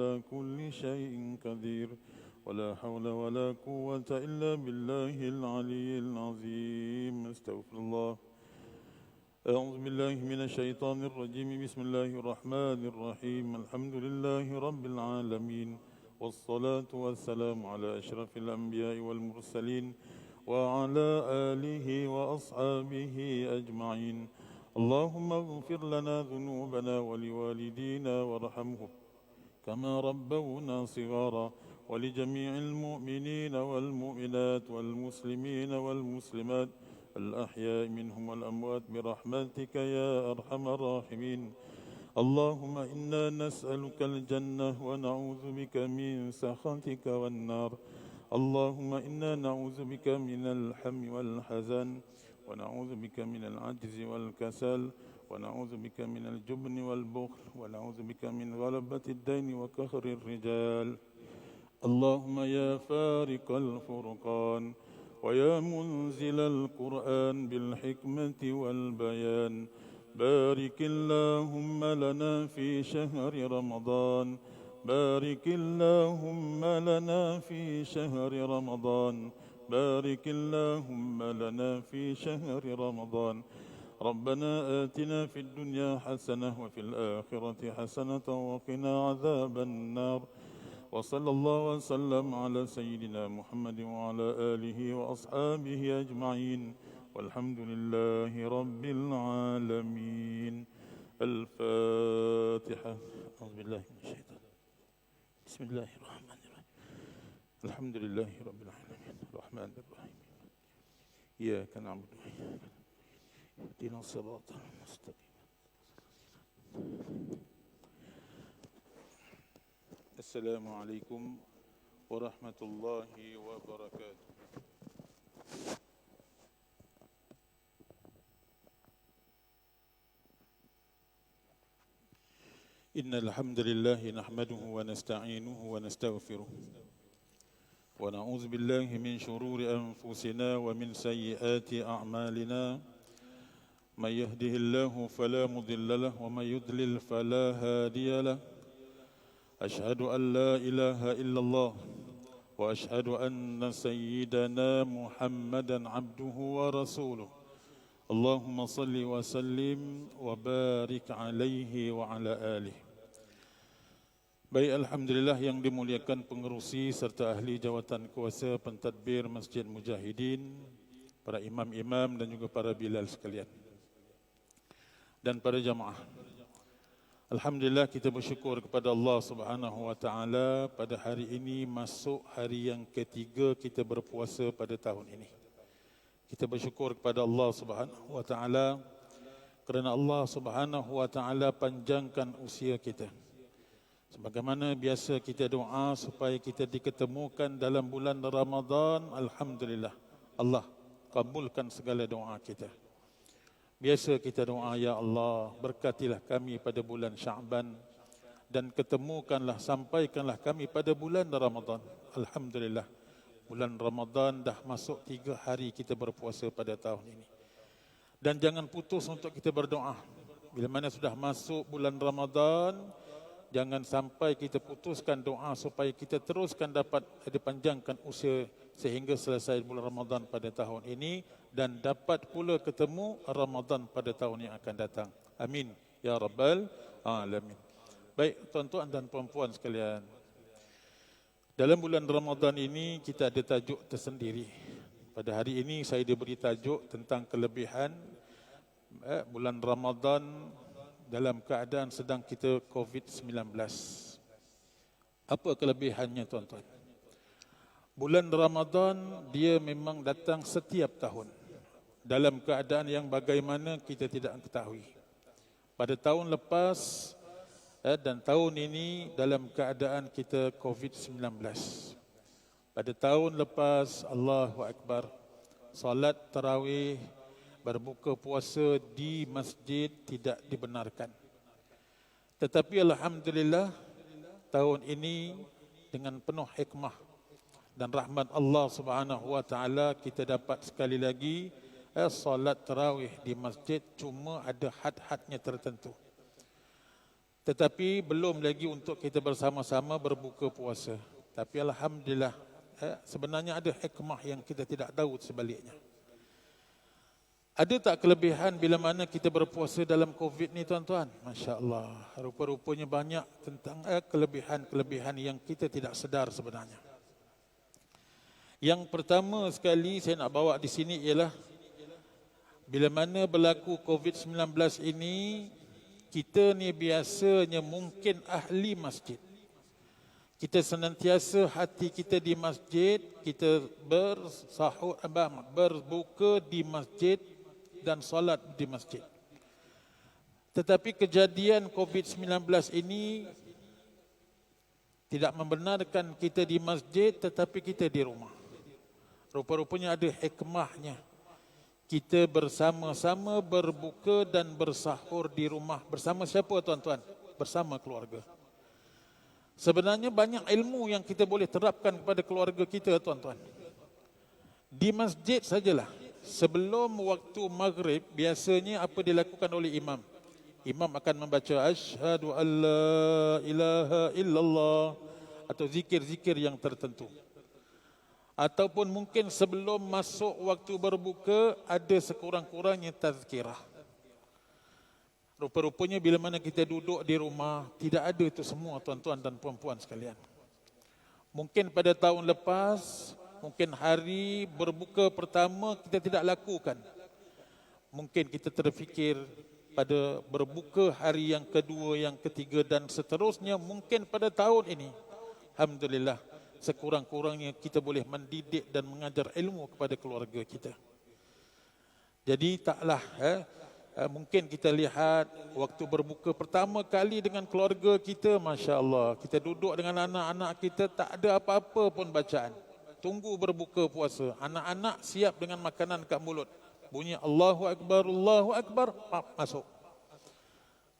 على كل شيء قدير ولا حول ولا قوة إلا بالله العلي العظيم. استغفر الله. أعوذ بالله من الشيطان الرجيم. بسم الله الرحمن الرحيم. الحمد لله رب العالمين، والصلاة والسلام على أشرف الأنبياء والمرسلين وعلى آله وأصحابه أجمعين. اللهم اغفر لنا ذنوبنا ولوالدينا وارحمهم كما ربونا صغارا، ولجميع المؤمنين والمؤمنات والمسلمين والمسلمات الأحياء منهم والأموات برحمتك يا أرحم الراحمين. اللهم إنا نسألك الجنة ونعوذ بك من سخطك والنار. اللهم إنا نعوذ بك من الهم والحزن، ونعوذ بك من العجز والكسل، ونعوذ بك من الجبن والبخل، ونعوذ بك من غلبة الدين وقهر الرجال. اللهم يا فارق الفرقان ويا منزل القرآن بالحكمة والبيان، بارك اللهم لنا في شهر رمضان، بارك اللهم لنا في شهر رمضان، بارك اللهم لنا في شهر رمضان. ربنا آتنا في الدنيا حسنة وفي الآخرة حسنة وقنا عذاب النار. وصلى الله وسلم على سيدنا محمد وعلى آله وأصحابه أجمعين، والحمد لله رب العالمين. الفاتحة. أعوذ بالله من الشيطان. بسم الله الرحمن الرحيم. الحمد لله رب العالمين الرحمن الرحيم إياك نعبد وإياك اهدنا الصراط المستقيم. السلام عليكم ورحمة الله وبركاته. إن الحمد لله نحمده ونستعينه ونستغفره، ونعوذ بالله من شرور أنفسنا ومن سيئات أعمالنا. من يهده الله فلا مضل له، ومن يضلل فلا هادي له. أشهد أن لا إله إلا الله، وأشهد أن سيدنا محمدا عبده ورسوله. اللهم صل وسلم وبارك عليه وعلى آله. Baik, alhamdulillah yang dimuliakan pengerusi serta ahli jawatan kuasa pentadbir Masjid Mujahidin, para imam-imam dan juga para bilal sekalian, dan para jamaah. Alhamdulillah, kita bersyukur kepada Allah Subhanahu wa taala pada hari ini masuk hari yang ketiga kita berpuasa pada tahun ini. Kita bersyukur kepada Allah Subhanahu wa taala kerana Allah Subhanahu wa taala panjangkan usia kita. Sebagaimana biasa kita doa supaya kita diketemukan dalam bulan Ramadan, alhamdulillah Allah kabulkan segala doa kita. Biasa kita doa, ya Allah, berkatilah kami pada bulan Sya'ban dan ketemukanlah, sampaikanlah kami pada bulan Ramadan. Alhamdulillah, bulan Ramadan dah masuk 3 hari kita berpuasa pada tahun ini. Dan jangan putus untuk kita berdoa. Bila mana sudah masuk bulan Ramadan, jangan sampai kita putuskan doa supaya kita teruskan dapat dipanjangkan usia sehingga selesai bulan Ramadan pada tahun ini dan dapat pula ketemu Ramadan pada tahun yang akan datang. Amin ya rabbal alamin. Baik, tuan-tuan dan puan-puan sekalian, dalam bulan Ramadan ini kita ada tajuk tersendiri. Pada hari ini saya diberi tajuk tentang kelebihan bulan Ramadan dalam keadaan sedang kita COVID-19. Apa kelebihannya, tuan-tuan? Bulan Ramadan dia memang datang setiap tahun dalam keadaan yang bagaimana kita tidak ketahui. Pada tahun lepas dan tahun ini dalam keadaan kita COVID-19. Pada tahun lepas, Allahu Akbar, salat tarawih, berbuka puasa di masjid tidak dibenarkan. Tetapi alhamdulillah tahun ini dengan penuh hikmah dan rahmat Allah Subhanahu wa taala kita dapat sekali lagi salat tarawih di masjid, cuma ada had-hadnya tertentu. Tetapi belum lagi untuk kita bersama-sama berbuka puasa. Tapi alhamdulillah, sebenarnya ada hikmah yang kita tidak tahu sebaliknya. Ada tak kelebihan bila mana kita berpuasa dalam COVID ni tuan-tuan? Masya Allah, rupa-rupanya banyak tentang kelebihan-kelebihan yang kita tidak sedar sebenarnya. Yang pertama sekali saya nak bawa di sini ialah bila mana berlaku COVID-19 ini, kita ni biasanya mungkin ahli masjid. Kita senantiasa hati kita di masjid, kita bersahur, berbuka di masjid dan solat di masjid. Tetapi kejadian COVID-19 ini tidak membenarkan kita di masjid, tetapi kita di rumah. Rupa-rupanya ada hikmahnya. Kita bersama-sama berbuka dan bersahur di rumah. Bersama siapa tuan-tuan? Bersama keluarga. Sebenarnya banyak ilmu yang kita boleh terapkan kepada keluarga kita tuan-tuan. Di masjid sajalah. Sebelum waktu maghrib, biasanya apa dilakukan oleh imam? Imam akan membaca asyhadu an la ilaha illallah atau zikir-zikir yang tertentu. Ataupun mungkin sebelum masuk waktu berbuka, ada sekurang-kurangnya tazkirah. Rupa-rupanya bila mana kita duduk di rumah, tidak ada itu semua tuan-tuan dan puan-puan sekalian. Mungkin pada tahun lepas, mungkin hari berbuka pertama kita tidak lakukan. Mungkin kita terfikir pada berbuka hari yang kedua, yang ketiga dan seterusnya. Mungkin pada tahun ini, alhamdulillah, sekurang-kurangnya kita boleh mendidik dan mengajar ilmu kepada keluarga kita. Jadi taklah mungkin kita lihat waktu berbuka pertama kali dengan keluarga kita, Masya Allah, kita duduk dengan anak-anak kita, tak ada apa-apa pun bacaan. Tunggu berbuka puasa, anak-anak siap dengan makanan kat mulut. Bunyi Allahu Akbar, masuk.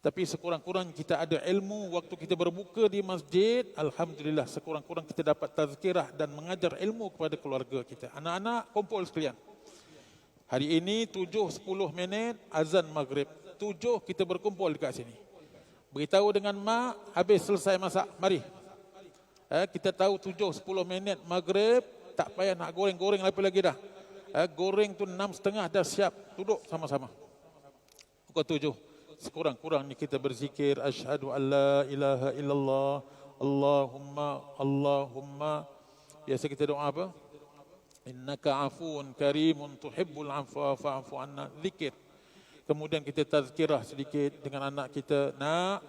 Tapi sekurang-kurang kita ada ilmu waktu kita berbuka di masjid. Alhamdulillah, sekurang-kurang kita dapat tazkirah dan mengajar ilmu kepada keluarga kita. Anak-anak kumpul sekalian. Hari ini 7-10 minit azan maghrib. 7 kita berkumpul dekat sini. Beritahu dengan mak, habis selesai masak, mari. Kita tahu 7-10 minit maghrib, tak payah nak goreng-goreng lagi dah. Goreng tu 6.30 dah siap, duduk sama-sama. Pukul 7. Sekurang-kurangnya kita berzikir asyhadu an la ilaha illallah Allahumma. Biasa kita doa apa? Innaka afuun karimun tuhibbul afwa fa'fu anna. Zikir. Kemudian kita tazkirah sedikit dengan anak kita. Nak,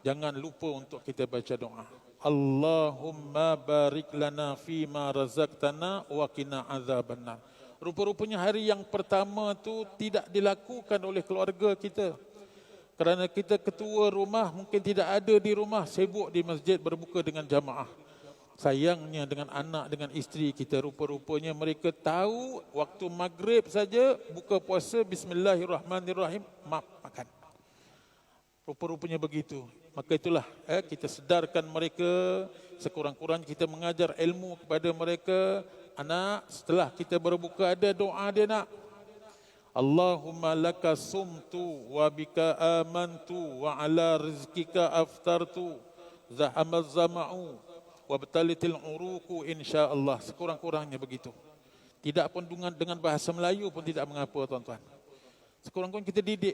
jangan lupa untuk kita baca doa. Allahumma barik lana fima razaqtana wa qina azabannar. Rupa-rupanya hari yang pertama tu tidak dilakukan oleh keluarga kita. Kerana kita ketua rumah mungkin tidak ada di rumah, sibuk di masjid berbuka dengan jamaah. Sayangnya dengan anak, dengan isteri kita, rupa-rupanya mereka tahu waktu maghrib saja buka puasa, bismillahirrahmanirrahim, makan. Rupa-rupanya begitu. Maka itulah kita sedarkan mereka, sekurang-kurangnya kita mengajar ilmu kepada mereka. Anak, setelah kita berbuka ada doa dia nak. Allahumma laka sumtu wa bika amantu wa ala rizkika aftartu zahamaz zama'u wa betalitil uruku insyaallah. Sekurang-kurangnya begitu. Tidak pun dengan bahasa Melayu pun tidak mengapa tuan-tuan. Sekurang-kurangnya kita didik.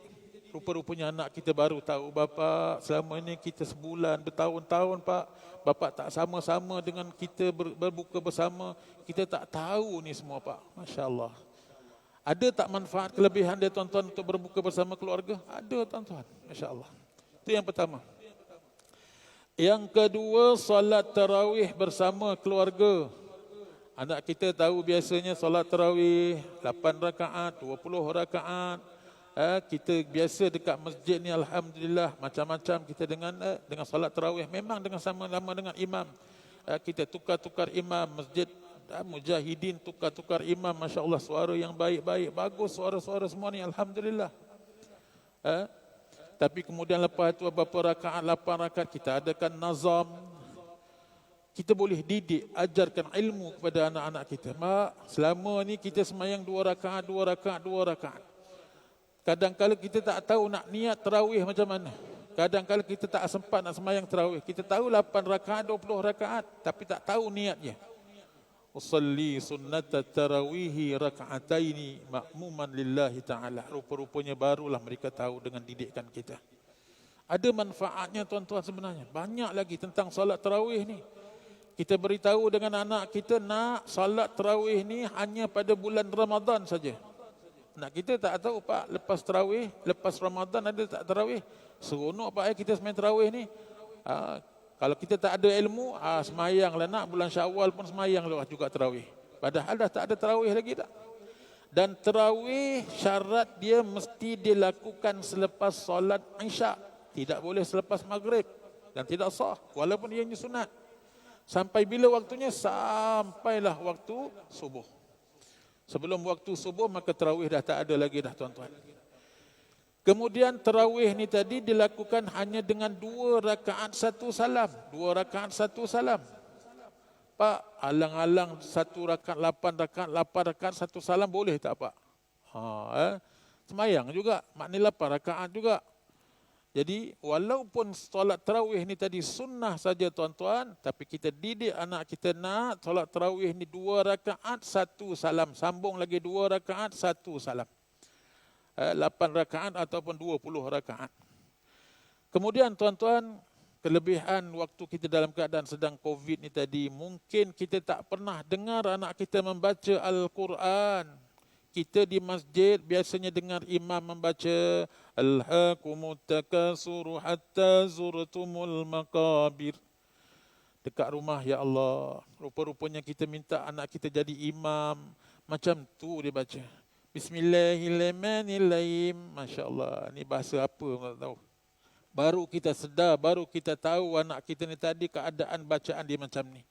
Rupa-rupanya anak kita baru tahu, bapa selama ini kita sebulan, bertahun-tahun pak, bapa tak sama-sama dengan kita berbuka bersama. Kita tak tahu ni semua pak. Masya Allah. Ada tak manfaat kelebihan dia tuan-tuan untuk berbuka bersama keluarga? Ada tuan-tuan. Masya Allah. Itu yang pertama. Yang kedua, solat tarawih bersama keluarga. Anak kita tahu biasanya solat tarawih 8 rakaat, 20 rakaat. Kita biasa dekat masjid ni alhamdulillah macam-macam kita dengan solat tarawih memang dengan sama-sama dengan imam. Kita tukar-tukar imam masjid. Mujahidin tukar-tukar imam, Masya Allah, suara yang baik-baik, bagus suara-suara semua ni, alhamdulillah. Tapi kemudian lepas itu beberapa rakaat, 8 rakaat kita adakan nazam. Kita boleh didik, ajarkan ilmu kepada anak-anak kita. Mak, selama ni kita semayang 2 rakaat, 2 rakaat, 2 rakaat. Kadang-kadang kita tak tahu nak niat tarawih macam mana. Kadang-kadang kita tak sempat nak sembahyang tarawih. Kita tahu 8 rakaat, 20 rakaat, tapi tak tahu niatnya. Usalli sunnata tarawihi raka'ataini ma'muman lillahi ta'ala. Rupa-rupanya barulah mereka tahu dengan didikan kita. Ada manfaatnya tuan-tuan sebenarnya. Banyak lagi tentang solat tarawih ni. Kita beritahu dengan anak kita nak solat tarawih ni hanya pada bulan Ramadan saja. Nak kita tak tahu Pak, lepas tarawih, lepas Ramadan ada tak tarawih? Seronok Pak kita sembang tarawih ni. Kalau kita tak ada ilmu, semayanglah nak bulan Syawal pun semayang juga tarawih. Padahal dah tak ada tarawih lagi tak. Dan tarawih syarat dia mesti dilakukan selepas solat Isyak. Tidak boleh selepas maghrib. Dan tidak sah, walaupun ianya sunat. Sampai bila waktunya? Sampailah waktu subuh. Sebelum waktu subuh maka tarawih dah tak ada lagi dah tuan-tuan. Kemudian tarawih ni tadi dilakukan hanya dengan 2 rakaat 1 salam. 2 rakaat 1 salam. Pak, alang-alang 1 rakaat 8 rakaat, 8 rakaat 1 salam boleh tak Pak? Semayang juga, maknanya 8 rakaat juga. Jadi walaupun solat tarawih ni tadi sunnah saja tuan-tuan, tapi kita didik anak kita nak solat tarawih ni 2 rakaat 1 salam. Sambung lagi 2 rakaat 1 salam. 8 rakaat ataupun 20 rakaat. Kemudian tuan-tuan, kelebihan waktu kita dalam keadaan sedang COVID ni tadi, mungkin kita tak pernah dengar anak kita membaca Al-Quran. Kita di masjid biasanya dengar imam membaca Alhaakumut takasuru hatta zurtumul maqabir. Dekat rumah, ya Allah, rupa-rupanya kita minta anak kita jadi imam. Macam tu dia baca. Bismillahirrahmanirrahim. Masya Allah, ni bahasa apa tak tahu. Baru kita sedar, baru kita tahu anak kita ni tadi keadaan bacaan dia macam ni.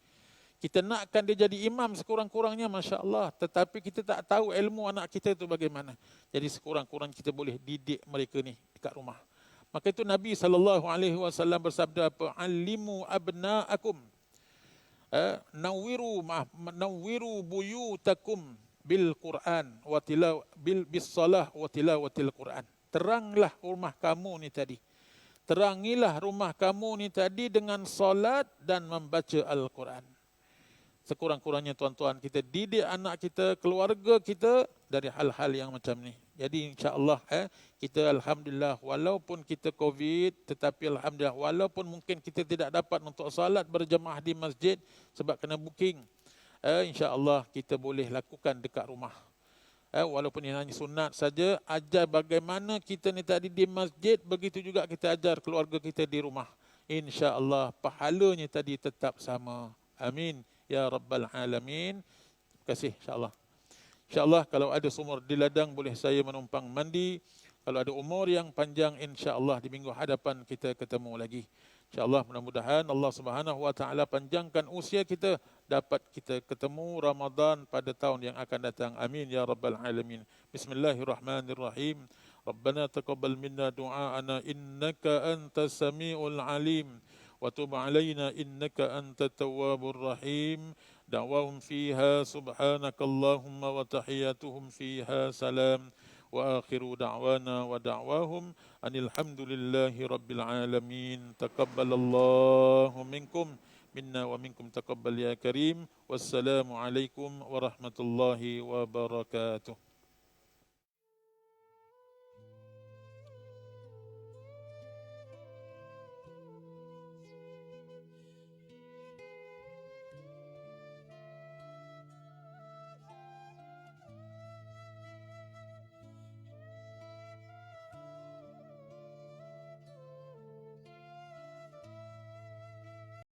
Kita nakkan dia jadi imam sekurang-kurangnya, Masya Allah. Tetapi kita tak tahu ilmu anak kita itu bagaimana. Jadi sekurang-kurang kita boleh didik mereka ni dekat rumah. Maka itu Nabi SAW bersabda apa? Alimu abna'akum. Nawwiru buyutakum bil Quran wa bis salah wa tilawatil Quran. Teranglah rumah kamu ni tadi. Terangilah rumah kamu ni tadi dengan solat dan membaca Al-Quran. Sekurang-kurangnya tuan-tuan, kita didik anak kita, keluarga kita dari hal-hal yang macam ni. Jadi insya-Allah kita alhamdulillah walaupun kita COVID, tetapi alhamdulillah walaupun mungkin kita tidak dapat untuk salat berjemaah di masjid sebab kena booking, insya-Allah kita boleh lakukan dekat rumah. Walaupun ini hanya sunat saja, ajar bagaimana kita ni tadi di masjid, begitu juga kita ajar keluarga kita di rumah. Insya-Allah pahalanya tadi tetap sama. Amin ya rabbal alamin. Terima kasih insya-Allah. InsyaAllah kalau ada sumur di ladang boleh saya menumpang mandi. Kalau ada umur yang panjang insyaAllah di minggu hadapan kita ketemu lagi. InsyaAllah mudah-mudahan Allah Subhanahu Wa Taala panjangkan usia kita, dapat kita ketemu Ramadan pada tahun yang akan datang. Amin ya rabbal alamin. Bismillahirrahmanirrahim. Rabbana taqabbal minna du'aana innaka antas samiul alim. Wa tub alaina innaka antat tawwabur rahim. دعواهم فيها سبحانك اللهم وتحياتهم فيها سلام وآخر دعوانا ودعواهم أن الحمد لله رب العالمين تقبل الله منكم منا ومنكم تقبل يا كريم والسلام عليكم ورحمة الله وبركاته.